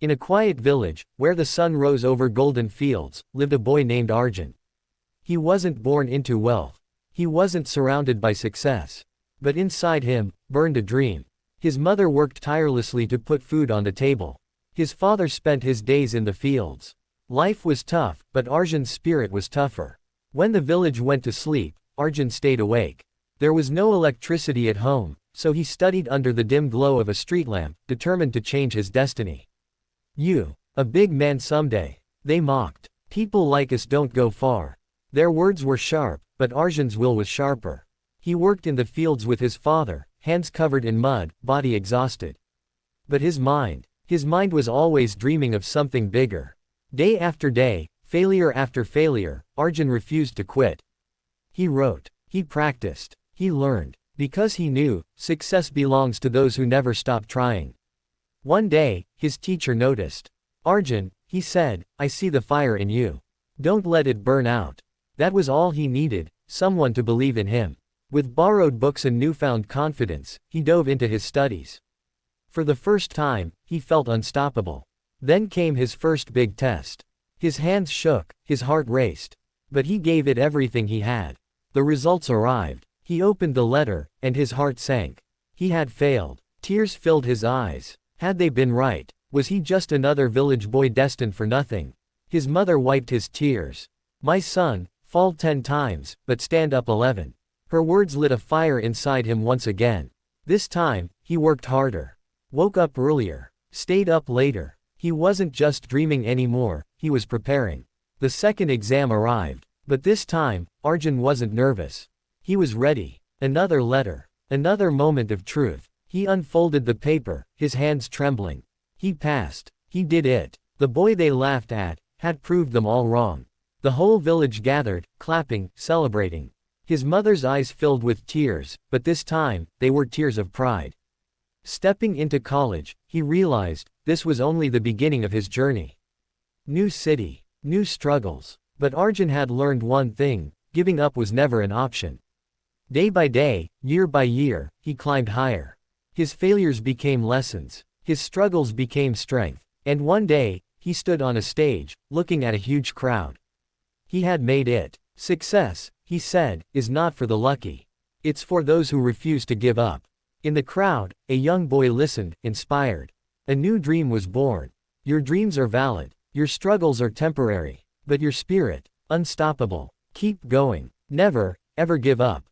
In a quiet village, where the sun rose over golden fields, lived a boy named Arjun. He wasn't born into wealth. He wasn't surrounded by success. But inside him, burned a dream. His mother worked tirelessly to put food on the table. His father spent his days in the fields. Life was tough, but Arjun's spirit was tougher. When the village went to sleep, Arjun stayed awake. There was no electricity at home, so he studied under the dim glow of a street lamp, determined to change his destiny. "You, a big man someday," they mocked. "People like us don't go far." Their words were sharp, but Arjun's will was sharper. He worked in the fields with his father, hands covered in mud, body exhausted. But his mind was always dreaming of something bigger. Day after day, failure after failure, Arjun refused to quit. He wrote, he practiced, he learned, because he knew, success belongs to those who never stop trying. One day, his teacher noticed. "Arjun," he said, "I see the fire in you. Don't let it burn out." That was all he needed, someone to believe in him. With borrowed books and newfound confidence, he dove into his studies. For the first time, he felt unstoppable. Then came his first big test. His hands shook, his heart raced. But he gave it everything he had. The results arrived. He opened the letter, and his heart sank. He had failed. Tears filled his eyes. Had they been right? Was he just another village boy destined for nothing? His mother wiped his tears. "My son, fall 10 times, but stand up 11. Her words lit a fire inside him once again. This time, he worked harder. Woke up earlier. Stayed up later. He wasn't just dreaming anymore, he was preparing. The second exam arrived. But this time, Arjun wasn't nervous. He was ready. Another letter. Another moment of truth. He unfolded the paper, his hands trembling. He passed. He did it. The boy they laughed at had proved them all wrong. The whole village gathered, clapping, celebrating. His mother's eyes filled with tears, but this time, they were tears of pride. Stepping into college, he realized, this was only the beginning of his journey. New city, new struggles. But Arjun had learned one thing: giving up was never an option. Day by day, year by year, he climbed higher. His failures became lessons. His struggles became strength. And one day, he stood on a stage, looking at a huge crowd. He had made it. "Success," he said, "is not for the lucky. It's for those who refuse to give up." In the crowd, a young boy listened, inspired. A new dream was born. Your dreams are valid. Your struggles are temporary. But your spirit, unstoppable. Keep going. Never, ever give up.